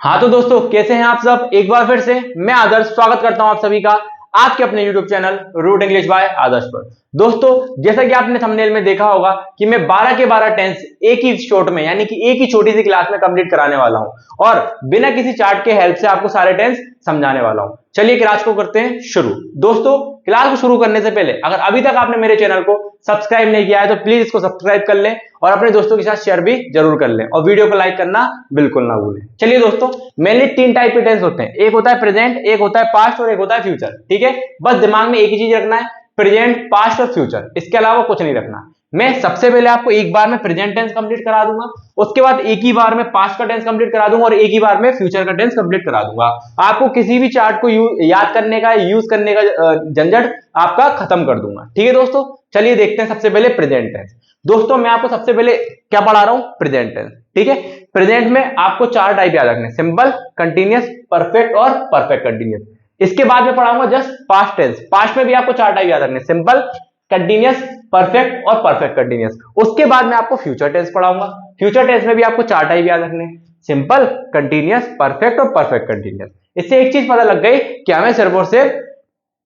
हाँ तो दोस्तों, कैसे हैं आप सब। एक बार फिर से मैं आदर्श स्वागत करता हूं आप सभी का आपके अपने YouTube channel Root English by Adarsh पर। दोस्तों, जैसा कि आपने थंबनेल में देखा होगा कि मैं 12 के 12 टेंस एक ही शॉट में यानी कि एक ही छोटी सी क्लास में कंप्लीट कराने वाला हूं और बिना किसी चार्ट के हेल्प से आपको सारे टेंस समझाने वाला हूं। चलिए क्लास को करते हैं शुरू। दोस्तों, क्लास को शुरू करने से पहले अगर अभी तक आपने मेरे चैनल को सब्सक्राइब नहीं किया है तो प्लीज इसको सब्सक्राइब कर लें और अपने दोस्तों के साथ शेयर भी जरूर कर लें और वीडियो को लाइक करना बिल्कुल ना भूलें। चलिए दोस्तों, मेनली तीन टाइप के टेंस होते हैं, एक होता है प्रेजेंट, एक होता है पास्ट और एक होता है फ्यूचर। ठीक है, बस दिमाग में एक ही चीज रखना है, प्रेजेंट, पास्ट और फ्यूचर, इसके अलावा कुछ नहीं रखना। मैं सबसे पहले आपको एक बार में प्रेजेंट टेंस कंप्लीट करा दूंगा, उसके बाद एक ही बार में पास्ट का टेंस कंप्लीट करा दूंगा और एक ही बार में फ्यूचर का टेंस कंप्लीट करा दूंगा। आपको किसी भी चार्ट को याद करने का, यूज करने का झंझट आपका खत्म कर दूंगा। ठीक है दोस्तों, चलिए देखते हैं सबसे पहले प्रेजेंट टेंस। दोस्तों, मैं आपको सबसे पहले क्या पढ़ा रहा हूं, प्रेजेंट टेंस। ठीक है, प्रेजेंट में आपको चार टाइप याद रखने, सिंपल, कंटिन्यूअस, परफेक्ट और परफेक्ट कंटिन्यूअस। इसके बाद में पढ़ाऊंगा जस्ट पास्ट टेंस। पास्ट में भी आपको चार टाइप याद रखने, सिंपल, कंटिन्यूअस, परफेक्ट और परफेक्ट कंटिन्यूअस। उसके बाद में आपको फ्यूचर टेंस पढ़ाऊंगा। फ्यूचर टेंस में भी आपको चार टाइप याद रखने, सिंपल, कंटिन्यूअस, परफेक्ट और परफेक्ट कंटिन्यूअस। इससे एक चीज पता लग गई कि हमें सिर्फ और सिर्फ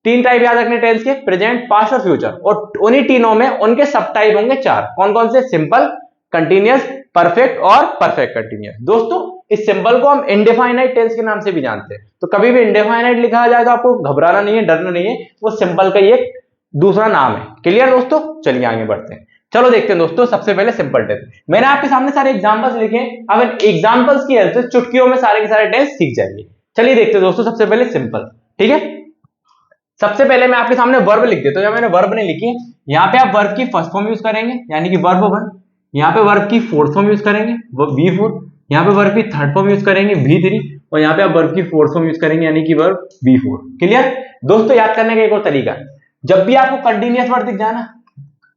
तीन टाइप याद रखने टेंस के, प्रेजेंट, पास्ट और फ्यूचर, और उन्हीं तीनों में उनके सब टाइप होंगे चार। कौन कौन से, सिंपल, कंटिन्यूअस, परफेक्ट और परफेक्ट कंटिन्यूअस। दोस्तों, इस सिंबल को हम इंडेफाइनाइट टेंस के नाम से भी जानते हैं, तो कभी भी इंडेफाइनाइट लिखा जाए तो आपको घबराना नहीं है, डरना नहीं है, वो सिंबल का ही एक दूसरा नाम है। क्लियर दोस्तों, चलिए आगे बढ़ते हैं। चलो देखते हैं दोस्तों, सबसे पहले सिंपल टेंस। मैंने आपके सामने सारे एग्जांपल्स लिखे हैं, अब इन एग्जांपल्स की हेल्प से चुटकियों में सारे के सारे टेंस सीख जाएंगे। चलिए देखते हैं दोस्तों, सबसे पहले सिंपल। ठीक है, सबसे पहले मैं आपके सामने वर्ब लिख देता हूं। मैंने वर्ब नहीं लिखी, यहाँ पे आप वर्ब की फर्स्ट फॉर्म यूज करेंगे यानी कि वर्ब वन, यहाँ पे वर्ब की फोर्थ फॉर्म यूज करेंगे वो V4, यहाँ पे वर्ब की थर्ड फॉर्म यूज करेंगे V3 और यहाँ पे आप वर्ब की फोर्थ फॉर्म यूज करेंगे यानी कि वर्ब V4। क्लियर दोस्तों, याद करने का एक और तरीका है, जब भी आपको कंटिन्यूअस वर्ड दिख जाए ना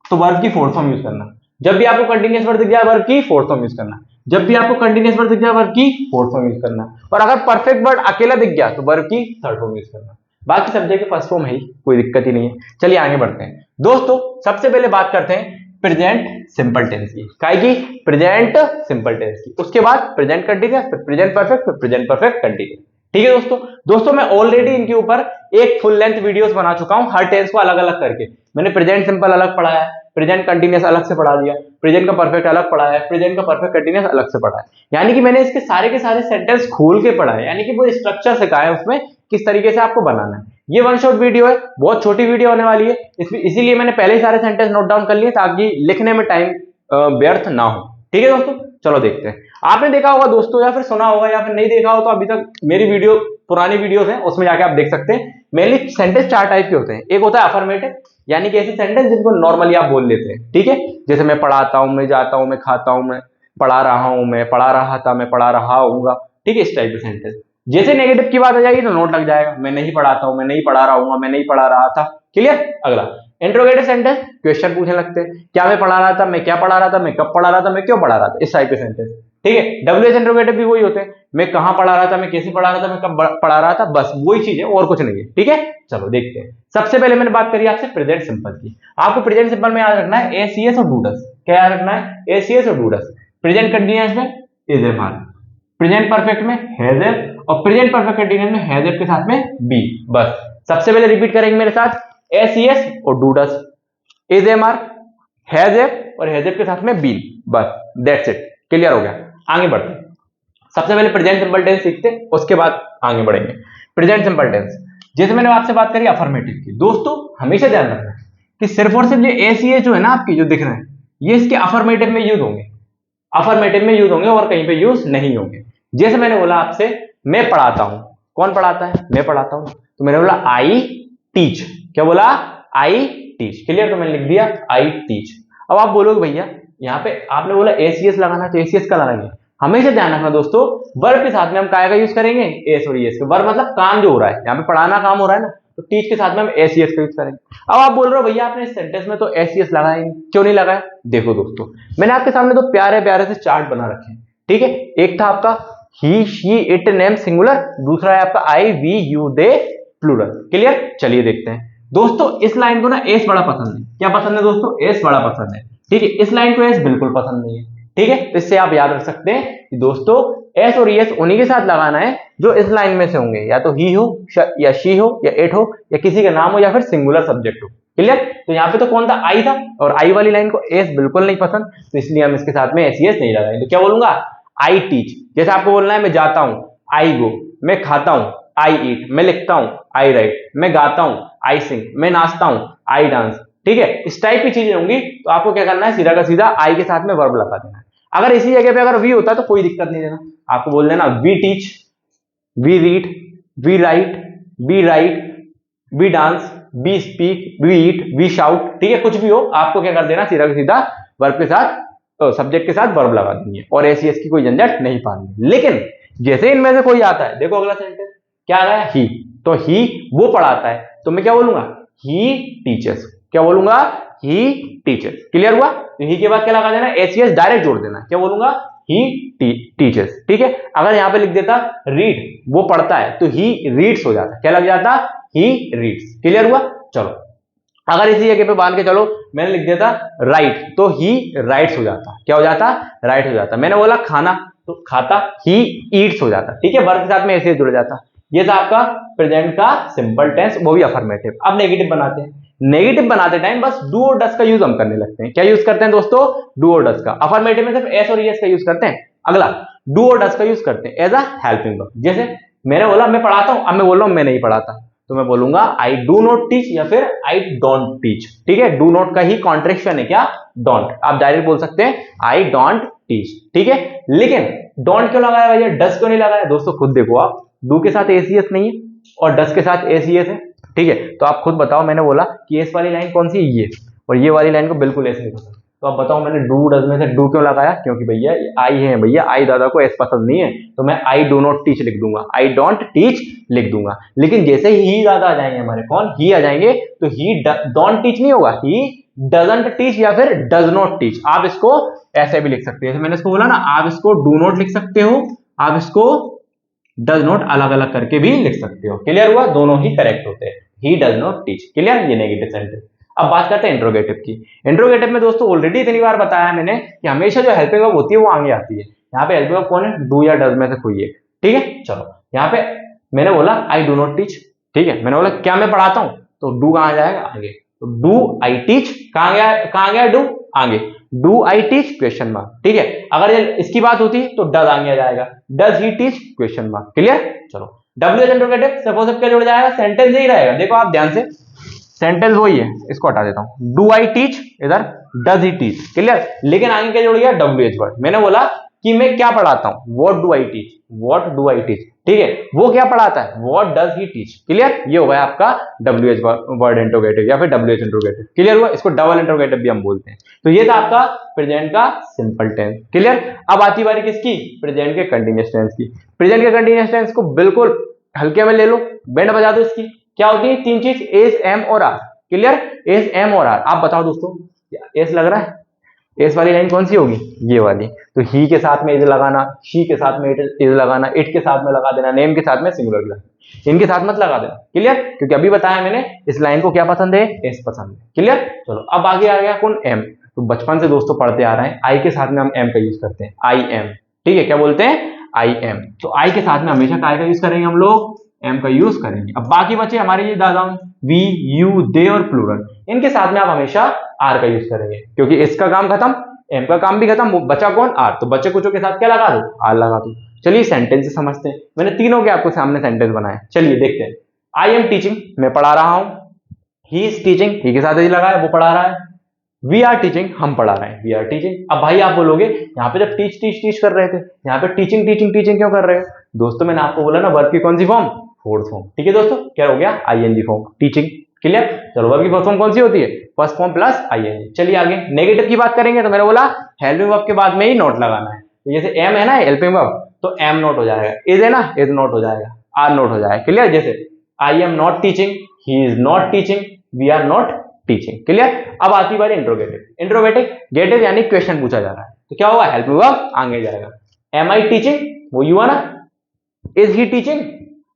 तो वर्ब की फोर्थ फॉर्म यूज करना। जब भी आपको कंटिन्यूअस वर्ड दिख जाए वर्ब की फोर्थ फॉर्म यूज करना। जब भी आपको कंटिन्यूअस वर्ड दिख जाए वर्ब की फोर्थ फॉर्म यूज करना। और अगर परफेक्ट वर्ड अकेला दिख गया तो वर्ब की थर्ड फॉर्म यूज करना। बाकी सब जगह फर्स्ट फॉर्म है ही, कोई दिक्कत ही नहीं है। चलिए आगे बढ़ते हैं दोस्तों, सबसे पहले बात करते हैं प्रेजेंट सिंपल टेंस की। काय की, प्रेजेंट सिंपल टेंस की। उसके बाद प्रेजेंट कंटिन्यूअस, फिर प्रेजेंट परफेक्ट, फिर प्रेजेंट परफेक्ट कंटिन्यूअस। ठीक है दोस्तों, मैं ऑलरेडी इनके ऊपर एक फुल लेंथ वीडियोस बना चुका हूं, हर टेंस को अलग अलग करके। मैंने प्रेजेंट सिंपल अलग पढ़ाया है, प्रेजेंट कंटिन्यूअस अलग से पढ़ा दिया, प्रेजेंट का परफेक्ट अलग पढ़ा है, प्रेजेंट का परफेक्ट कंटिन्यूअस अलग से पढ़ा है। यानी कि मैंने इसके सारे के सारे सेंटेंस खोल के पढ़ा है, यानी कि वो स्ट्रक्चर सिखाया है उसमें किस तरीके से आपको बनाना है। ये वन शॉट वीडियो है, बहुत छोटी वीडियो होने वाली है, इसीलिए मैंने पहले ही सारे सेंटेंस नोट डाउन कर लिए ताकि लिखने में टाइम व्यर्थ ना हो। ठीक है दोस्तों, चलो देखते हैं। आपने देखा होगा दोस्तों, या फिर सुना होगा, या फिर नहीं देखा हो तो अभी तक मेरी वीडियो, पुरानी वीडियोस हैं, उसमें जाके आप देख सकते हैं। मेनली सेंटेंस चार टाइप के होते हैं। एक होता है अफर्मेटिव, यानी कि ऐसे सेंटेंस जिनको नॉर्मली आप बोल लेते हैं। ठीक है, जैसे मैं पढ़ाता हूं, मैं जाता हूं, मैं खाता हूं, मैं पढ़ा रहा हूं, मैं पढ़ा रहा था, मैं पढ़ा रहा हूंगा। ठीक है, इस टाइप के सेंटेंस। जैसे नेगेटिव की बात आ जाएगी तो नोट लग जाएगा, मैं नहीं पढ़ाता हूं, मैं नहीं पढ़ा रहा हूं, मैं नहीं पढ़ा रहा था। क्लियर। अगला इंट्रोगेटिव सेंटेंस, क्वेश्चन पूछने लगते हैं, क्या मैं पढ़ा रहा था, मैं क्या पढ़ा रहा था, मैं कब पढ़ा रहा था, मैं क्यों पढ़ा रहा था, इस टाइप के सेंटेंस। ठीक है, डब्ल्यूएच इंट्रोगेटिव भी वही होते हैं, मैं कहां पढ़ा रहा था, मैं कैसे पढ़ा रहा था, मैं कब पढ़ा रहा था, बस वही चीज है और कुछ नहीं है। ठीक है, चलो देखते हैं। सबसे पहले मैंने बात करी आपसे प्रेजेंट सिंपल की। आपको प्रेजेंट सिंपल में याद रखना है एसीएस और डूडस। क्या याद रखना है, एसीएस और डूडस। प्रेजेंट कंटिन्यूअस में is am are, present perfect में हैज एम, और प्रेजेंट परफेक्ट कंटिन्यूअस में हैज एम के साथ में बी। बस सबसे पहले रिपीट करेंगे मेरे साथ, एसीएस और डूडस, is am are, has am और हैज एम के साथ में बी। बस दैट्स इट। क्लियर हो गया। आगे बढ़ते हैं। सबसे पहले प्रेजेंट सिंपल टेंस सीखते हैं, उसके बाद आगे बढ़ेंगे। प्रेजेंट सिंपल टेंस, जैसे मैंने आपसे बात करी अफर्मेटिव की। दोस्तों, हमेशा ध्यान रखना है कि सिर्फ और सिर्फ ये एसीएस जो है ना आपकी, जो दिख रहे हैं, ये इसके अफर्मेटिव में यूज होंगे, अफर्मेटिव में यूज होंगे और कहीं पे यूज नहीं होंगे। जैसे मैंने बोला आपसे, मैं पढ़ाता हूं, कौन पढ़ाता है, मैं पढ़ाता हूं, तो मैंने बोला आई टीच। क्या बोला, आई टीच। क्लियर, तो मैंने लिख दिया आई टीच। अब आप बोलोगे भैया यहाँ पे आपने बोला एसीएस लगाना है, तो एसीएस का लगाएंगे। हमेशा ध्यान रखना दोस्तों, वर्ब के साथ में हम काय का यूज करेंगे, एस और एस का। वर्ब मतलब काम जो हो रहा है, यहाँ पे पढ़ाना काम हो रहा है ना, तो टीच के साथ में हम एसीएस का यूज करेंगे। अब आप बोल रहे हो भैया आपने इस सेंटेंस में तो एसीएस लगाया, क्यों नहीं लगाया। देखो दोस्तों, मैंने आपके सामने तो प्यारे प्यारे से चार्ट बना रखे हैं। ठीक है, एक था आपका he, she, it, name singular, दूसरा है आपका I, we, you, they plural. Clear. चलिए देखते हैं दोस्तों, इस लाइन को ना एस बड़ा पसंद है। क्या पसंद है दोस्तों, एस बड़ा पसंद है। ठीक है, इस लाइन को एस बिल्कुल पसंद नहीं है। ठीक है, तो इससे आप याद रख सकते हैं कि दोस्तों एस और ईएस उन्हीं के साथ लगाना है जो इस लाइन में से होंगे, या तो ही हो या शी हो या इट हो या किसी का नाम हो या फिर सिंगुलर सब्जेक्ट हो। क्लियर? तो यहाँ पे तो कौन था, आई था, और आई वाली लाइन को एस बिल्कुल नहीं पसंद, तो इसलिए हम इसके साथ में एस ईएस नहीं लगाएंगे। तो क्या बोलूंगा, आई टीच। जैसे आपको बोलना है मैं जाता हूं, आई गो। मैं खाता हूं, आई ईट। मैं लिखता हूं, आई राइट। मैं गाता हूं, आई सिंग। मैं नाचता हूं, आई डांस। ठीक है, इस टाइप की चीजें होंगी, तो आपको क्या करना है, सीधा का सीधा आई के साथ में वर्ब लगा देना है। अगर इसी जगह पे अगर वी होता तो कोई दिक्कत नहीं देना, आपको बोल देना we teach, we read, we write, we dance, we speak, we eat, we shout. ठीक है, कुछ भी हो, आपको क्या कर देना, सीधा का सीधा वर्ब के साथ, सब्जेक्ट के साथ वर्ब लगा देंगे, और एसी एस की कोई झंझट नहीं पानी। लेकिन जैसे इनमें से कोई आता है, देखो अगला सेंटेंस क्या आ रहा है, ही। तो ही वो पढ़ाता है, तो मैं क्या बोलूंगा, ही टीचर्स। क्या बोलूंगा, ही टीचर्स। क्लियर हुआ? तो ही के बाद क्या लगा देना, एसीएस डायरेक्ट जोड़ देना। क्या बोलूंगा, ही टीचर्स। ठीक है, अगर यहां पे लिख देता रीड, वो पढ़ता है, तो ही रीड्स हो जाता। क्या लग जाता, ही रीड्स। क्लियर हुआ? चलो, अगर इसी जगह पे बांध के चलो, मैंने लिख देता राइट, तो ही राइट्स हो जाता। क्या हो जाता, राइट हो जाता। मैंने बोला खाना, तो खाता, ही ईट्स हो जाता। ठीक है, वर्ब के साथ में ऐसे जुड़ जाता। ये था आपका प्रेजेंट का सिंपल टेंस, वो भी अफर्मेटिव। अब नेगेटिव बनाते हैं। नेगेटिव बनाते टाइम बस डू और डस का यूज हम करने लगते हैं। क्या यूज करते हैं दोस्तों, डू और डस का। अफर्मेटिव में सिर्फ एस और एस का यूज करते हैं। अगला डू और डस का यूज करते हैं एज अ हेल्पिंग वर्ब। जैसे मैंने बोला मैं पढ़ाता हूं, अब मैं बोल रहा हूं मैं नहीं पढ़ाता, तो मैं बोलूंगा आई डू नॉट टीच या फिर आई डोंट टीच। ठीक है, डू नॉट का ही कॉन्ट्रेक्शन है क्या, डोंट। आप डायरेक्ट बोल सकते हैं आई डोंट टीच। ठीक है, लेकिन डोंट क्यों लगाया भैया, डस क्यों नहीं लगाया? दोस्तों खुद देखो आप, डू के साथ एसीएस नहीं है और डस के साथ एसीएस है। ठीक है, तो आप खुद बताओ, मैंने बोला कि एस वाली लाइन कौन सी है, ये, और ये वाली लाइन को बिल्कुल ऐसे नहीं पसंद, तो आप बताओ मैंने डू डज में से डू क्यों लगाया? क्योंकि भैया आई है, भैया आई दादा को एस पसंद नहीं है, तो मैं आई डू नॉट टीच लिख दूंगा, आई डोंट टीच लिख दूंगा। लेकिन जैसे ही दादा आ जाएंगे हमारे, कौन, ही आ जाएंगे, तो ही डोंट टीच नहीं होगा, ही डजंट टीच या फिर डज नॉट टीच। आप इसको ऐसे भी लिख सकते हैं, जैसे मैंने इसको बोला ना, आप इसको डू नॉट लिख सकते हो, आप इसको डज नॉट अलग अलग करके भी लिख सकते हो। क्लियर हुआ? दोनों ही करेक्ट होते हैं, he does not teach. Clear? ये नेगेटिव सेंटेंस। अब बात करते हैं इंट्रोगेटिव की। इंट्रोगेटिव में दोस्तों ऑलरेडी इतनी बार बताया मैंने कि हमेशा जो हेल्पिंग वर्ब होती है वो आगे आती है। यहाँ पे हेल्पिंग वर्ब कौन है, डू या डज में से कोई एक। ठीक है, चलो यहाँ पे मैंने बोला आई डू नॉट टीच। ठीक है, मैंने बोला क्या मैं पढ़ाता हूं, तो डू कहां जाएगा, आगे। तो डू आई टीच कहां गया डू, आगे। Do I teach question mark. ठीक है, अगर इसकी बात होती तो डज आगे आ जाएगा, does he teach question mark. Clear? चलो, डब्ल्यू इंट्रोगेटिव सपोज क्या जुड़ जाएगा, सेंटेंस यही रहेगा। देखो आप ध्यान से, सेंटेंस वही है, इसको हटा देता हूं, डू आई टीच, इधर डज ही टीच। क्लियर? लेकिन आगे क्या जुड़ गया, डब्ल्यू एच वर्ड। मैंने बोला कि मैं क्या पढ़ाता हूं, what do I teach, what do I teach. ठीक है, वो क्या पढ़ाता है, what does he teach. Clear? ये हो गया आपका डब्ल्यू एच वर्ड इंट्रोगेटिव या फिर डब्ल्यू एच इंट्रोगेटिव। क्लियर हुआ? इसको डबल इंट्रोगेटिव भी हम बोलते हैं। तो ये था आपका प्रेजेंट का सिंपल टेंस। क्लियर? अब आती बारी किसकी, प्रेजेंट के कंटीन्यूअस टेंस की। प्रेजेंट के कंटीन्यूअस टेंस को बिल्कुल हल्के में ले लो, बैंड बजा दो इसकी। क्या होती है, तीन चीज, एस, एम और आर। क्लियर? एस, एम और आर। आप बताओ दोस्तों, एस लग रहा है, एस वाली लाइन कौन सी होगी, ये वाली। तो ही के साथ में इज लगाना, शी के साथ में इज लगाना, इट के साथ में लगा देना, नेम के साथ में सिंगुलर लगा, इनके साथ मत लगा देना। क्लियर? क्योंकि अभी बताया मैंने इस लाइन को क्या पसंद है, एस पसंद है। क्लियर? चलो, अब आगे आ गया कौन, एम। तो बचपन से दोस्तों पढ़ते आ रहे हैं, आई के साथ में हम एम का यूज करते हैं, आई एम। ठीक है, क्या बोलते हैं, आई एम। तो आई के साथ में हमेशा काय का यूज करेंगे हम लोग, एम का यूज करेंगे। अब बाकी बचे हमारे ये दादाओं, वी, यू, दे और प्लूरल, इनके साथ में आप हमेशा आर का यूज करेंगे, क्योंकि इसका काम खत्म, एम का काम भी खत्म, बचा कौन, आर। तो बच्चे कुछ के साथ क्या लगा दो, आर लगा दो। चलिए सेंटेंस समझते हैं। मैंने तीनों के आपको सामने सेंटेंस बनाए, चलिए देखते हैं। आई एम टीचिंग, मैं पढ़ा रहा हूं। ही इज टीचिंग, ही के साथ लगा है, वो पढ़ा रहा है। वी आर टीचिंग, हम पढ़ा रहे हैं, वी आर टीचिंग। अब भाई आप बोलोगे यहाँ पे जब टीच टीच टीच कर रहे थे, यहाँ पे टीचिंग टीचिंग टीचिंग क्यों कर रहे हो? दोस्तों मैंने आपको बोला ना, वर्ब की कौन सी फॉर्म, फोर्थ फॉर्म। ठीक है दोस्तों, क्या हो गया, आईएनजी फॉर्म, टीचिंग। क्लियर? चलो, वर्ब की फर्स्ट फॉर्म कौन सी होती है, फर्स्ट फॉर्म प्लस आईएनजी। चलिए आगे नेगेटिव की बात करेंगे, तो मैंने बोला हेल्पिंग वर्ब के बाद में ही नोट लगाना है। तो जैसे एम है ना हेल्पिंग वर्ब, तो एम नोट हो जाएगा, इज है ना इज नोट हो जाएगा, आर नोट हो जाएगा। क्लियर? जैसे I am not teaching, he is not teaching, we are not teaching. Clear? अब आती बारी इंट्रोगेटिव। इंट्रोगेटिव गेटिव यानी क्वेश्चन पूछा जा रहा है, तो क्या होगा, हेल्पिंग वर्ब आगे जाएगा। एम आई टीचिंग, वो यू है ना, is he teaching,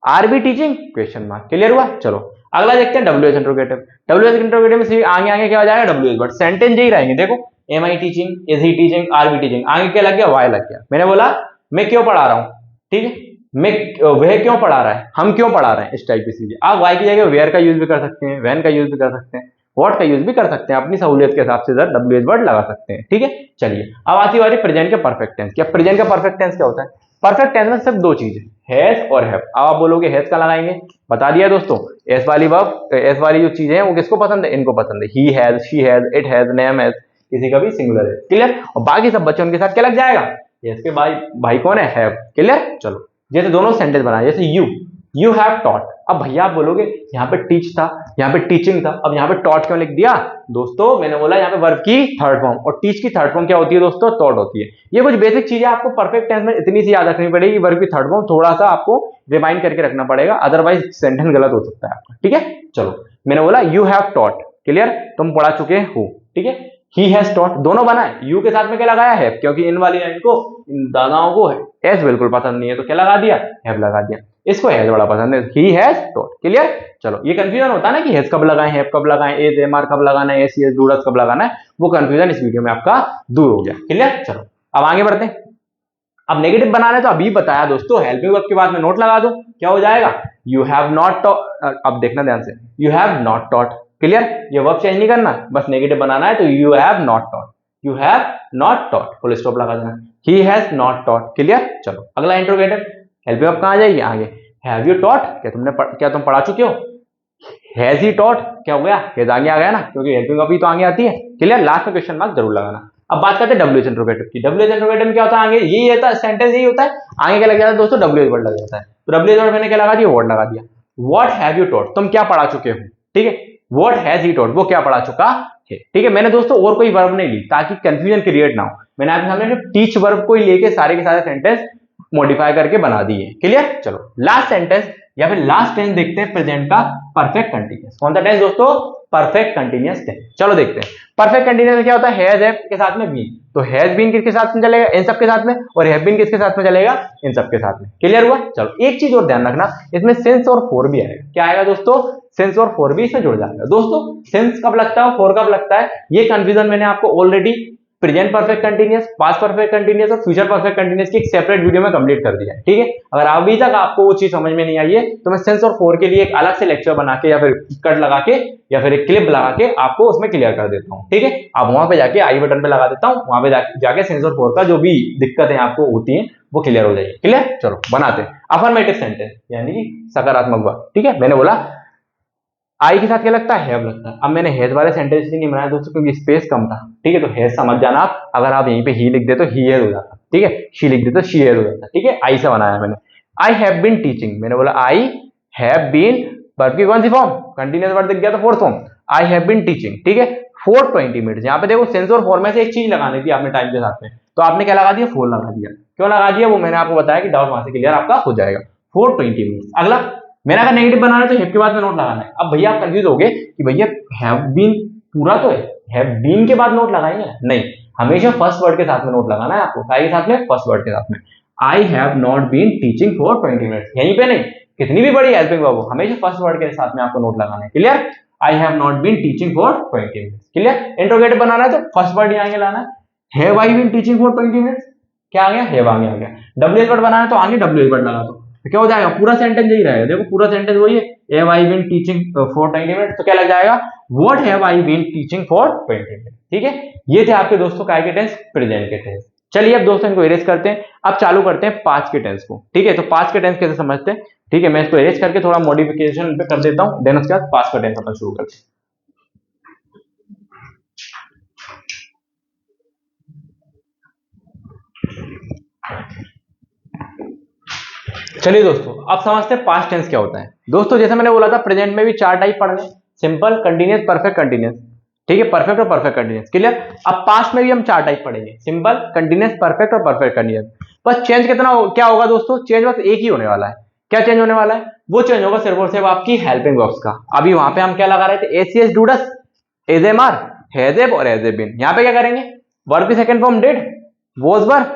are be teaching, question mark. Clear हुआ? चलो अगला देखते हैं W H interrogative. W H interrogative में आगे आगे क्या हो जाएगा, डब्ल्यू एच वर्ड। सेंटेंस यही रहेंगे, देखो am I teaching, is he teaching, are be teaching, आगे क्या लग गया, वाई लग गया। मैंने बोला मैं क्यों पढ़ा रहा हूं, ठीक है, मैं वह क्यों पढ़ा रहा है, हम क्यों पढ़ा रहे हैं, इस टाइप की चीजें। आप वाई की जगह वेयर का यूज भी कर सकते हैं, वैन का यूज भी कर सकते हैं, व्हाट का यूज भी कर सकते हैं, अपनी सहूलियत के हिसाब से इधर WH वर्ड लगा सकते हैं, ठीक है। चलिए अब आती बारी प्रेजेंट के परफेक्ट टेंस की। प्रेजेंट का परफेक्ट टेंस क्या होता है? परफेक्ट टेंस में सिर्फ दो चीजें, हैज और हैव। अब आप बोलोगे हैज का लगाएंगे, बता दिया दोस्तों, एस वाली वर्ब, एस वाली जो चीजें हैं वो किसको पसंद है, इनको पसंद है, he has, she has, it has, name has, किसी का भी सिंगुलर है, क्लियर। और बाकी सब बच्चों उनके साथ क्या लग जाएगा, यस के भाई कौन है, हैव, क्लियर। चलो जैसे दोनों सेंटेंस बनाए, जैसे यू हैव टॉट। अब भैया आप बोलोगे यहाँ पे टीच था, यहाँ पे टीचिंग था, अब यहाँ पे टॉट क्यों लिख दिया? दोस्तों मैंने बोला यहाँ पे वर्ब की थर्ड फॉर्म, और टीच की थर्ड फॉर्म क्या होती है दोस्तों, टॉट होती है। ये कुछ बेसिक चीजें आपको परफेक्ट टेंस में इतनी सी याद रखनी पड़ेगी, वर्ब की थर्ड फॉर्म थोड़ा सा आपको रिमाइंड करके रखना पड़ेगा, अदरवाइज सेंटेंस गलत हो सकता है आपका, ठीक है। चलो मैंने बोला यू हैव टॉट, क्लियर, तुम पढ़ा चुके हो, ठीक है। ही हैज टॉट, दोनों बना है, यू के साथ में क्या लगाया है, क्योंकि इन वाली लाइन को, इन दादाओं को एस बिल्कुल पसंद नहीं है तो क्या लगा दिया, हैव लगा दिया। इसको हैज बड़ा पसंद है, ही हैज टॉट, क्लियर। चलो ये कंफ्यूजन होता है ना कि हैज कब लगाएं, हैव कब लगाएं, एज एम आर कब लगाना है, एस सी एस डूडस कब लगाना है, वो कंफ्यूजन इस वीडियो में आपका दूर हो गया, क्लियर। चलो अब आगे बढ़ते हैं। अब नेगेटिव बनाना है तो अभी बताया दोस्तों, हेल्पिंग वर्ब के बाद में नोट लगा दो, क्या हो जाएगा, यू हैव नॉट टॉट। अब देखना ध्यान से, you have not taught, clear, ये वर्ब चेंज नहीं करना, बस नेगेटिव बनाना है तो you have not taught, you have not taught, full stop लगा देना, he has not taught, clear. चलो अगला इंट्रोगेटिव, हेल्पिंग वर्ब कहां जाएगी, आगे, हैव यू टॉट, क्या तुम पढ़ा चुके हो, हैज ही टॉट, क्या हो गया, हैज आगे आ गया ना, क्योंकि हेल्पिंग वर्ब भी तो आगे आती है, क्लियर। लास्ट में क्वेश्चन मार्क जरूर लगाना। अब बात करते हैं WH इंट्रोगेटिव की। WH इंट्रोगेटिव में क्या होता है, आगे यही होता है, सेंटेंस यही होता है, आगे क्या लग जाता है दोस्तों, WH वर्ड लग जाता है। तो WH वर्ड मैंने क्या लगा दिया, वर्ड लगा दिया, व्हाट हैव यू टॉट, तुम क्या पढ़ा चुके हो, ठीक है, व्हाट हैज ही टॉट, वो क्या पढ़ा चुका है, ठीक है। मैंने दोस्तों और कोई वर्ब नहीं ली ताकि कंफ्यूजन क्रिएट ना हो, मैंने आपके सामने टीच वर्ब को ही लेके सारे के सारे सेंटेंस मॉडिफाई करके बना दिए, क्लियर। चलो लास्ट सेंटेंस या फिर लास्ट टेंस देखते हैं प्रेजेंट का, परफेक्ट कंटीन्यूअस। कौन सा टेंस दोस्तों, परफेक्ट कंटीन्यूअस टेंस। चलो देखते हैं परफेक्ट कंटीन्यूअस में क्या होता है, हैज हैव के साथ में बीन, तो हैज बीन किसके साथ में चलेगा, इन सब के साथ में, और हैव बीन किसके साथ में चलेगा, इन सब के साथ में, क्लियर हुआ। चलो एक चीज और ध्यान रखना, इसमें सिंस और फॉर भी आएगा, क्या आएगा दोस्तों, सिंस और फॉर भी इसमें जुड़ जाएगा। दोस्तों सिंस कब लगता है, फॉर कब लगता है, ये कंफ्यूजन मैंने आपको already present perfect continuous, past perfect continuous और फ्यूचर परफेक्ट कंटीन्यूअस की एक सेपरेट वीडियो में कंप्लीट कर दिया है, ठीक है। अगर अभी तक आपको वो चीज समझ में नहीं आई है तो मैं सेंस और फोर के लिए एक अलग से लेक्चर बना के या फिर कट लगा के या फिर एक क्लिप लगा के आपको उसमें क्लियर कर देता हूँ, ठीक है। आप वहां पे जाके आई बटन पे लगा देता हूँ, वहां पे जाके सेंस और फोर का जो भी दिक्कतें आपको होती है वो क्लियर हो जाएगी, क्लियर। चलो बनाते हैं अफर्मेटिव सेंटेंस यानी कि सकारात्मक वाक्य, ठीक है। मैंने बोला आई के साथ क्या लगता है, हैव लगता है। अब मैंने हैज वाले सेंटेंस नहीं बनाया दोस्तों क्योंकि स्पेस कम था, ठीक है, तो हैज समझ जाना आप। अगर आप यहीं पे ही लिख दे तो ही हैज हो जाता, ठीक है, शी लिख दे तो शी हैज हो जाता, ठीक है। आई से बनाया मैंने, आई हैव बीन टीचिंग, मैंने बोला आई हैव बीन, वर्ब की कौन सी फॉर्म, कंटीन्यूअस वर्ब दिख गया तो fourth form, I have been teaching, ठीक है, फॉर 20 मिनट्स। यहाँ पे देखो सेंस और फॉर में से एक चीज लगानी थी आपने टाइम के साथ में, तो आपने क्या लगा दिया, फोर लगा दिया। क्यों लगा दिया वो मैंने आपको बताया कि डाउट वहां से क्लियर आपका हो जाएगा, फॉर 20 मिनट्स। अगला मैंने अगर नेगेटिव बनाना है तो हैव के बाद में नोट लगाना है। अब भैया आप कंफ्यूज हो गए कि भैया हैव बीन पूरा तो है, हैव बीन के बाद नोट लगाएंगे, नहीं, हमेशा फर्स्ट वर्ड के साथ में नोट लगाना है आपको, काय के साथ में, फर्स्ट वर्ड के साथ में। I have not been teaching for 20 minutes, यहीं पे नहीं, कितनी भी बड़ी हेल्पिंग वर्ब हो हमेशा फर्स्ट वर्ड के साथ में आपको नोट लगाना है, clear. I have not been teaching for 20 minutes, clear. Interrogative बनाना है तो फर्स्ट वर्ड आगे लाना है, have I been teaching for 20 minutes, क्या आ गया, हैव आगे आ गया। WH वर्ड बनाना है तो आगे WH वर्ड लगा दो, तो क्या हो जाएगा, पूरा सेंटेंस यही रहेगा। देखो पूरा सेंटेंस वही है, have I been teaching for 20 minutes, तो क्या लग जाएगा, what have I been teaching for 20 minutes, ठीक है। ये थे आपके दोस्तों काय के टेंस, प्रेजेंट के टेंस। चलिए अब दोस्तों इनको इरेज करते हैं, अब चालू करते हैं पास्ट के टेंस को, ठीक है। तो पास्ट के टेंस कैसे समझते हैं, ठीक है, मैं इसको इरेज करके थोड़ा मॉडिफिकेशन पे कर देता हूं, देन उसके बाद पास्ट का टेंस अपन शुरू करते हैं। चलिए दोस्तों अब समझते हैं पास्ट टेंस क्या होता है। दोस्तों जैसे मैंने बोला था प्रेजेंट में भी 4 टाइप पढ़ने, सिंपल, कंटीन्यूअस, परफेक्ट, कंटीन्यूअस, ठीक है, परफेक्ट और परफेक्ट कंटीन्यूअस, क्लियर। अब पास्ट में भी हम 4 टाइप पढ़ेंगे, सिंपल, कंटीन्यूअस, परफेक्ट और परफेक्ट कंटीन्यूअस। बस चेंज क्या होगा दोस्तों, चेंज बस एक ही होने वाला है। क्या चेंज होने वाला है, वो चेंज होगा सिर्फ और सिर्फ आपकी हेल्पिंग वर्ब्स का। अभी वहां पे हम क्या लगा रहे थे, एसीएस डूडस, is am are, has have और हैज बीन। यहाँ पे क्या करेंगे, वर्ब की second form did, was were,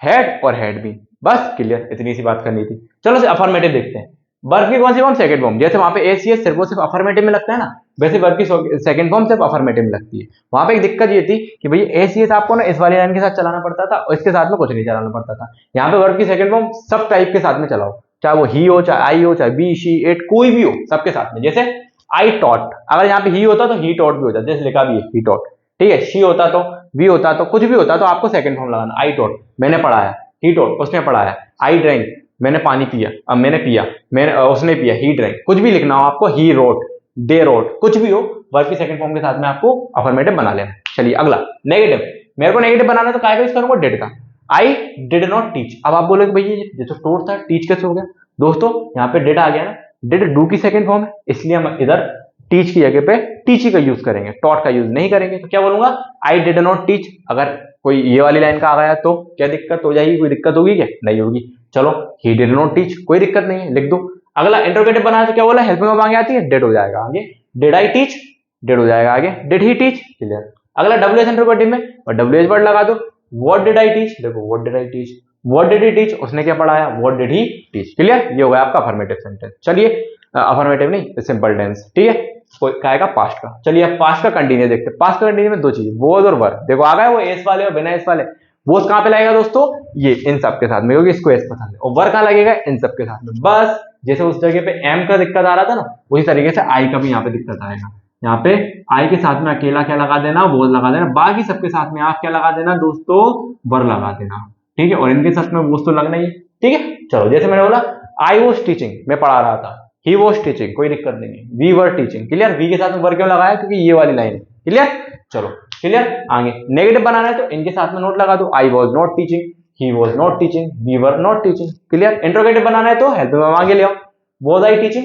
had और हैड बीन, बस क्लियर, इतनी सी बात करनी थी। चलो अफर्मेटिव देखते हैं, वर्ब की कौन सी फॉर्म, सेकंड फॉर्म। जैसे वहां पे एसीएस सिर्फ और सिर्फ अफर्मेटिव में लगता है ना, वैसे वर्ब की सेकंड फॉर्म सिर्फ अफर्मेटिव में लगती है। वहां पे एक दिक्कत ये थी कि भाई एस ये आपको ना इस वाली लाइन के साथ चलाना पड़ता था और इसके साथ में कुछ नहीं चलाना पड़ता था। यहाँ पे वर्ब की सेकंड फॉर्म सब टाइप के साथ में चलाओ, चाहे वो ही हो, चाहे आई हो, चाहे बी, शी, इट, कोई भी हो, सबके साथ में। जैसे आई टॉट, अगर यहाँ पे ही होता तो ही टॉट भी होता, जैसे लिखा भी है ही टॉट, ठीक है। शी होता तो, वी होता तो, कुछ भी होता तो आपको सेकंड फॉर्म लगाना। आई टॉट, मैंने पढ़ाया, ही टॉट, उसने पढ़ाया। आई ड्रैंक, मैंने पानी पिया, अब मैंने पिया, मैंने उसने पिया, ही ड्रैंक। कुछ भी लिखना हो आपको, ही रोट, दे रोट, कुछ भी हो, वर्ब की सेकंड फॉर्म के साथ में आपको अफर्मेटिव बना लेना। चलिए अगला नेगेटिव, मेरे को नेगेटिव बनाना तो काय का यूज करूंगा, डिड का। I did not teach. अब आप बोलोगे भैया ये तो टोट था, टीच कैसे हो गया? दोस्तों यहाँ पे डिड आ गया ना, डिड डू की सेकंड फॉर्म है, इसलिए हम इधर टीच की जगह पे टीच का यूज करेंगे, टॉट का यूज नहीं करेंगे। तो क्या बोलूंगा, आई डिड नॉट टीच। अगर कोई ये वाली लाइन का आ गया तो क्या दिक्कत हो जाएगी? कोई दिक्कत होगी क्या? नहीं होगी। चलो ही डिड नॉट टीच, कोई दिक्कत नहीं है, लिख दो। अगला इंट्रोगेटिव बनाया तो क्या बोला, हेल्पिंग वर्ब आगे आती है, डिड हो जाएगा आगे। डिड आई टीच, डिड हो जाएगा आगे। Did he teach, clear. अगला डब्ल्यू एच इंट्रोगेटिव में और डब्ल्यू एच वर्ड लगा दो। व्हाट डिड आई टीच, देखो what did I teach, what did he teach, उसने क्या पढ़ाया, what did he teach, clear. ये हो गया आपका अफर्मेटिव सेंटेंस। चलिए अफर्मेटिव नहीं, सिंपल टेंस, ठीक है। कोई कहेगा पास्ट का। चलिए अब पास्ट का कंटिन्यू देखते हैं। पास्ट का कंटिन्यू में दो चीजें, वॉज और वर। देखो आ गए वो एस वाले और बिना एस वाले। वॉज कहां पे लगेगा दोस्तों, ये इन सब के साथ में, क्योंकि इसको एस पसंद है। और वर कहां लगेगा, इन सब के साथ में। बस जैसे उस जगह पे एम का दिक्कत आ रहा था ना, उसी तरीके से आई का भी यहाँ पे दिक्कत आएगा। यहाँ पे आई के साथ में अकेला क्या लगा देना, वॉज लगा देना। बाकी सबके साथ में आप क्या लगा देना दोस्तों, वर लगा देना, ठीक है। और इनके साथ में वॉज तो लगना ही है, ठीक है। चलो जैसे मैंने बोला आई वॉज टीचिंग, मैं पढ़ा रहा था। ही वॉज टीचिंग, कोई दिक्कत नहीं है। We were teaching, clear. We के साथ में वर क्यों लगाया, क्योंकि ये वाली लाइन है, क्लियर। चलो क्लियर। आगे नेगेटिव बनाना है तो इनके साथ में नोट लगा दो। I was not teaching, he was not teaching, we were not teaching, clear. Interrogative बनाना है तो हेल्पिंग वर्ब आगे ले आओ। Was I teaching,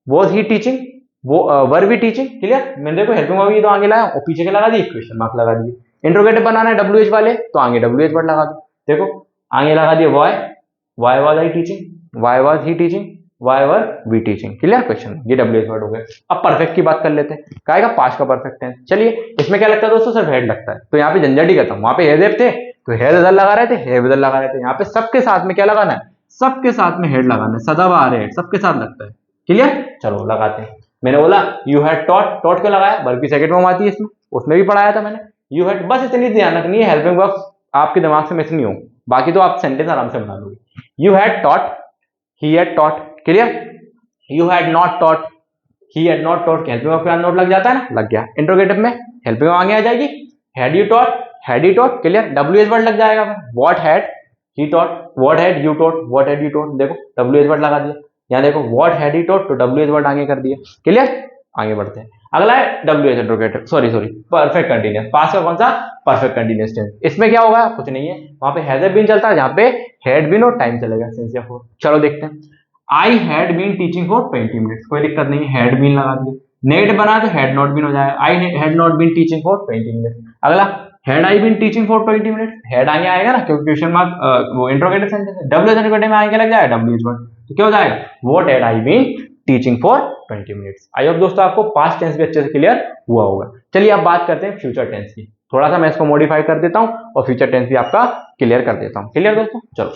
was he teaching, वो वर भी टीचिंग, क्लियर। मैंने देखो हेल्पिंग वर्ब तो आगे लाया और पीछे के लगा दिए, क्वेश्चन मार्क लगा दिए। इंट्रोगेटिव बनाना है डब्ल्यू एच वाले तो आगे डब्ल्यू एच वर्ड लगा दो। देखो आगे लगा दिए why, why was I teaching, why was he teaching, why were we teaching, clear question. ये डब्ल्यू एच वर्ड हो गए। अब परफेक्ट की बात कर लेते हैं, कहेगा पास्ट का परफेक्ट टेंस। चलिए इसमें क्या लगता है दोस्तों, सिर्फ हेड लगता है, तो यहाँ पे झंझट ही करता हूं। वहां पे हेड थे तो हेड इधर लगा रहे थे, हेड इधर लगा रहे थे। यहाँ पे सबके साथ में क्या लगाना है, सबके साथ में हेड लगाना है, सदाबहार हेड सबके साथ लगता है, क्लियर। चलो लगाते हैं। मैंने बोला यू हैड टॉट, टॉट क्यों लगाया, वर्ब की सेकंड फॉर्म आती है इसमें, उसमें भी पढ़ाया था मैंने। यू हैड, बस इतनी ध्यान रखनी है, हेल्पिंग वर्ब आपके दिमाग से मिस नहीं हो, बाकी तो आप सेंटेंस आराम से बना लोगे। You had taught, he had taught, clear. You had not taught, he had not taught, helping verb के नोट लग जाता है ना, लग गया। इंट्रोगेटिव में हेल्पिंग वर्ब आगे आ जाएगी, had you taught, had he taught, clear. W H word लग जाएगा, what had he taught, what had you taught, what had you taught, देखो डब्ल्यू एच वर्ड लगा दिया। यहाँ देखो व्हाट हैड ही टॉट, तो डब्ल्यू एच वर्ड आगे कर दिया, क्लियर। आगे बढ़ते हैं। अगला है W H interrogative, sorry perfect continuous. Past का कौन सा, परफेक्ट कंटीन्यूअस टेंस। इसमें क्या होगा, कुछ नहीं है, वहां पे हैज बीन चलता है, जहां पे हैड बीन और टाइम चलेगा, सिंस या फॉर। चलो देखते हैं। I had been teaching for 20 minutes, कोई दिक्कत नहीं है, हैड बीन लगा दिया। नेगेटिव बना तो हैड नॉट बीन हो जाएगा, I had not been teaching for 20 minutes. अगला had I been teaching for 20 minutes, had आगे आएगा ना, क्योंकि क्वेश्चन मार्क वो इंट्रोगेटिव सेंटेंस है। डब्ल्यू इंट्रोगेटिव में आगे लग जाएगा डब्ल्यू एच वर्ड, तो क्या हो जाएगा, what had I been teaching for 20 minutes. I hope दोस्तों आपको पास्ट टेंस भी अच्छे से क्लियर हुआ होगा। चलिए अब बात करते हैं फ्यूचर टेंस की। थोड़ा सा मैं इसको मॉडिफाई कर देता हूं और फ्यूचर टेंस भी आपका क्लियर कर देता हूं। क्लियर दोस्तों, चलो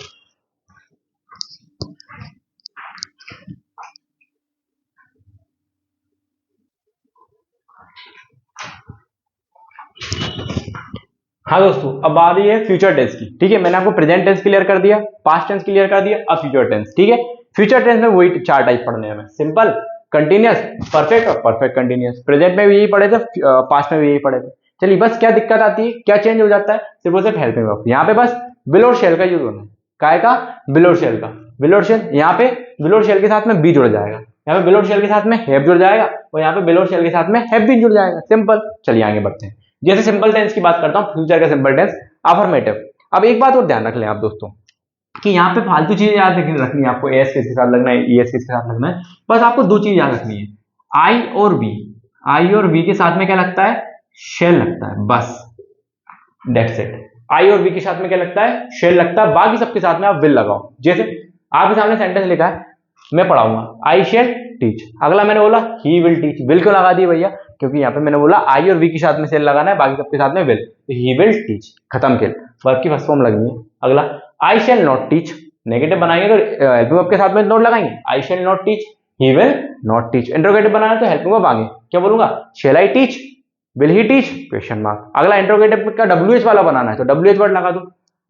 हाँ दोस्तों, अब बात ये है फ्यूचर टेंस की, ठीक है। मैंने आपको प्रेजेंट टेंस क्लियर कर दिया, पास्ट टेंस क्लियर कर दिया, अब फ्यूचर टेंस, ठीक है। फ्यूचर टेंस में वही चार टाइप पढ़ने हैं, सिंपल, कंटीन्यूअस, परफेक्ट और परफेक्ट कंटीन्यूअस। प्रेजेंट में भी यही पढ़े थे, पास्ट में भी यही पढ़े थे। चलिए बस क्या दिक्कत आती है, क्या चेंज हो जाता है, सिर्फ और सिर्फ हेल्पिंग वर्ब। यहाँ पे बस विल और शेल का यूज होना है, काय का, विल और शेल का। विल और शेल, यहाँ पे विल और शेल के साथ में बी जुड़ जाएगा, यहाँ पे विल और शेल के साथ में हैव जुड़ जाएगा, और यहाँ पे विल और शेल के साथ में हैव बीन जुड़ जाएगा, सिंपल। चलिए आगे बढ़ते हैं। जैसे सिंपल टेंस की बात करता हूं, फ्यूचर का सिंपल टेंस अफर्मेटिव। अब एक बात और ध्यान रख लें आप दोस्तों, कि यहाँ पे फालतू चीजें याद रखनी है आपको, एस किसके साथ लगना है, ईएस किसके साथ लगना है, बस आपको दो चीज याद रखनी है, आई और वी। आई और वी के साथ में क्या लगता है, शेल लगता है, बस दैट्स इट। आई और वी के साथ में क्या लगता है, शेल लगता है, बाकी सबके साथ में आप विल लगाओ। जैसे आपके सामने सेंटेंस लिखा है, मैं पढ़ाऊंगा, आई शेल टीच। अगला मैंने बोला ही विल टीच, विल क्यों लगा दी भैया, क्योंकि यहाँ पे मैंने बोला आई और वी के साथ में शेल लगाना है, बाकी सबके साथ में विल, तो ही विल टीच, खत्म खेल, वर्ब की फर्स्ट फॉर्म लगनी है। अगला I shall not teach, negative बनाएंगे तो हेल्पिंग वर्ब के साथ में नोट लगाएंगे, I shall not teach, he will not teach. Interrogative बनाना है तो हेल्पिंग वर्ब आगे क्या बोलूंगा, shall I teach, will he teach, question mark. अगला इंट्रोगेटिव का WH वाला बनाना है तो WH वर्ड लगा दो,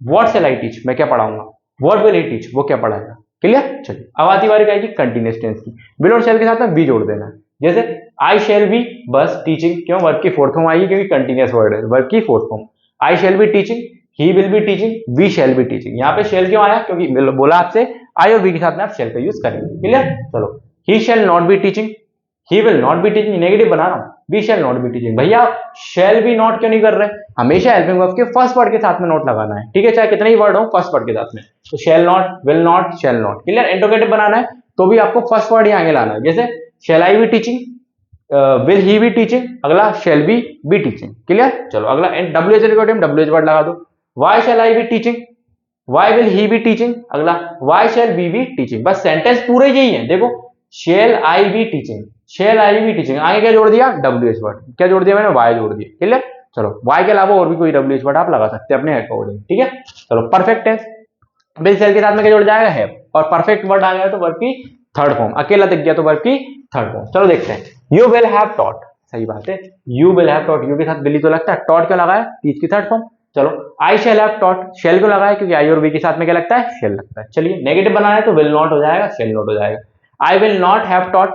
व्हाट शैल आई टीच, मैं क्या पढ़ाऊंगा, व्हाट विल ही टीच, वो क्या पढ़ाएगा। क्लियर। चलिए अब आती बारी आएगी कंटिन्यूअस टेंस की। विल और शैल के साथ में बी जोड़ देना है, जैसे आई शैल बी बस टीचिंग, क्यों, वर्ब की फोर्थ फॉर्म आएगी क्योंकि कंटिन्यूअस वर्ड है, वर्ब की fourth form. I shall be teaching, he will be teaching, we shall be teaching. यहाँ पे शैल क्यों आया, क्योंकि बोला आपसे आई और वी के साथ में आप शैल का यूज करेंगे। क्लियर। चलो he shall not be teaching, he will not be teaching, negative बना रहा हूं, we shall not be teaching. भैया शैल बी नॉट क्यों नहीं कर रहे, हमेशा हेल्पिंग वर्ब के फर्स्ट वर्ड के साथ में नॉट लगाना है, ठीक है, चाहे कितने ही वर्ड हो फर्स्ट वर्ड के साथ में। तो shall not, will not, shall not. Clear. Interrogative बनाना है तो भी आपको फर्स्ट वर्ड ही आगे लाना है, जैसे shall I be teaching, will he be teaching, अगला shall be be teaching. Clear. चलो अगला WH इंट्रोगेटिव, WH वर्ड लगा दो, why shall I be teaching, why will he be teaching, अगला why shall be be teaching. बस sentence पूरे यही है, देखो shall I be teaching, shall I be teaching, आगे क्या जोड़ दिया, WH वर्ड, क्या जोड़ दिया मैंने, वाई जोड़ दिया। क्लियर। चलो वाई के अलावा और भी कोई WH वर्ड आप लगा सकते हैं अपने अकॉर्डिंग, ठीक है। चलो परफेक्ट टेंस, विल शैल के साथ में क्या जुड़ जाएगा, हैव, और परफेक्ट वर्ड आ गया तो वर्ब की थर्ड फॉर्म, अकेला दिख गया तो वर्ब की थर्ड फॉर्म। चलो देखते हैं, यू विल हैव टॉट, सही बात है, you will have taught, you के साथ बिली तो लगता है, टॉट क्यों लगाया, टीच की थर्ड फॉर्म। चलो आई शैल हैव टॉट, शैल क्यों लगाया, क्योंकि आई और वी के साथ में क्या लगता है, शैल लगता है। चलिए नेगेटिव बनाना है तो विल नॉट हो जाएगा, शैल नॉट हो जाएगा। I will not have taught,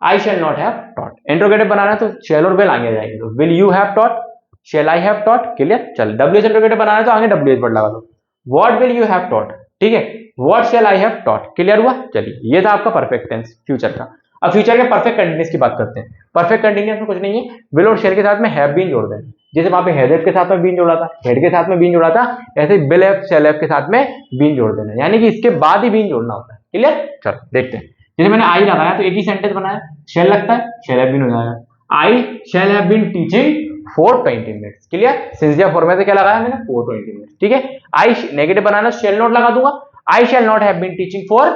I shall not have taught. Interrogative बनाना है तो शैल और विल आगे जाएंगे, तो will you have taught, shall I have taught. Clear. चल WH इंट्रोगेटिव बनाना है तो आगे WH वर्ड लगा दो, what will you have taught, ठीक है, what shall I have taught. Clear हुआ। चलिए ये था आपका परफेक्ट टेंस फ्यूचर का। अब फ्यूचर के परफेक्ट कंटिन्यूअस की बात करते हैं। परफेक्ट कंटिन्यूअस में कुछ नहीं है, विल और शैल के साथ में हैव बीन जोड़ दें, जैसे वहां पे हैड के साथ में बीन जोड़ा था, हेड के साथ में बीन जोड़ा था, ऐसे विल हैव शैल हैव के साथ में बीन जोड़ देना, यानी कि इसके बाद ही बीन जोड़ना होता है। क्लियर। चलो देखते हैं, जैसे मैंने आई लगाया तो एक ही सेंटेंस बनाया, शैल लगता है, शैल हैव बीन हो जाएगा, I shall have been teaching for 20 minutes. Clear. सिंसियर फॉर में से क्या लगाया मैंने, फॉर 20 मिनट्स, ठीक है। आई नेगेटिव बनाना, शैल नॉट लगा दूंगा, I shall not have been teaching for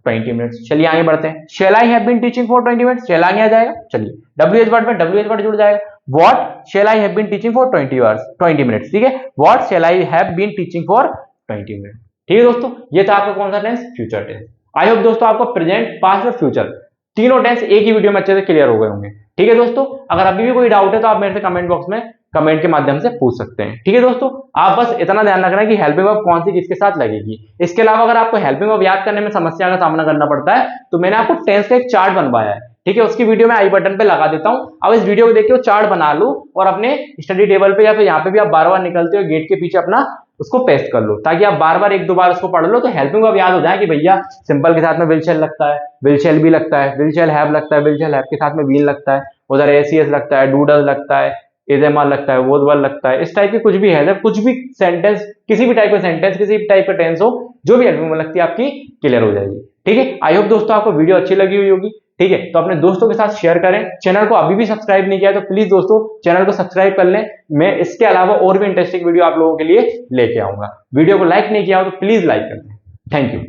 20 minutes. चलिए आगे बढ़ते हैं, shall I have been teaching for 20 minutes, shall आगे आ जाएगा। चलिए WH वर्ड में WH वर्ड जुड़ जाएगा, what shall I have been teaching for 20 minutes, ठीक है, what shall I have been teaching for 20 minutes. ठीक है दोस्तों, ये था आपका कौन सा tense, future tense. I hope दोस्तों आपको प्रेजेंट, पास्ट और फ्यूचर तीनों टेंस एक ही वीडियो में अच्छे से क्लियर हो गए होंगे। ठीक है दोस्तों, अगर अभी भी कोई डाउट है तो आप मेरे से कमेंट बॉक्स में कमेंट के माध्यम से पूछ सकते हैं। ठीक है दोस्तों, आप बस इतना ध्यान रखना कि हेल्पिंग वर्ब कौन सी किसके साथ लगेगी। इसके अलावा अगर आपको हेल्पिंग वर्ब याद करने में समस्या का सामना करना पड़ता है तो मैंने आपको टेंस का एक चार्ट बनवाया है, ठीक है, उसकी वीडियो मैं आई बटन पे लगा देता हूं। अब इस वीडियो को देख के वो चार्ट बना लो और अपने स्टडी टेबल पे या फिर यहाँ पे भी आप बार बार निकलते हो गेट के पीछे अपना उसको पेस्ट कर लो, ताकि आप बार बार एक दो बार उसको पढ़ लो तो हेल्पिंग वर्ब याद हो जाए कि भैया सिंपल के साथ में विल शैल लगता है, विल शैल भी लगता है, विल शैल हैव लगता है, विल शैल हैव के साथ में बीन लगता है, उधर एसीएस लगता है, डूडल लगता है, इजेमा लगता है, वोदवल लगता है, इस टाइप के कुछ भी है, जब कुछ भी सेंटेंस, किसी भी टाइप का सेंटेंस, किसी भी टाइप का टेंस हो, जो भी हेल्पिंग वर्ब लगती है आपकी क्लियर हो जाएगी। ठीक है, आई होप दोस्तों आपको वीडियो अच्छी लगी हुई होगी। ठीक है, तो अपने दोस्तों के साथ शेयर करें। चैनल को अभी भी सब्सक्राइब नहीं किया तो प्लीज दोस्तों चैनल को सब्सक्राइब कर लें। मैं इसके अलावा और भी इंटरेस्टिंग वीडियो आप लोगों के लिए लेके आऊंगा। वीडियो को लाइक नहीं किया हो तो प्लीज लाइक कर दें। Thank you.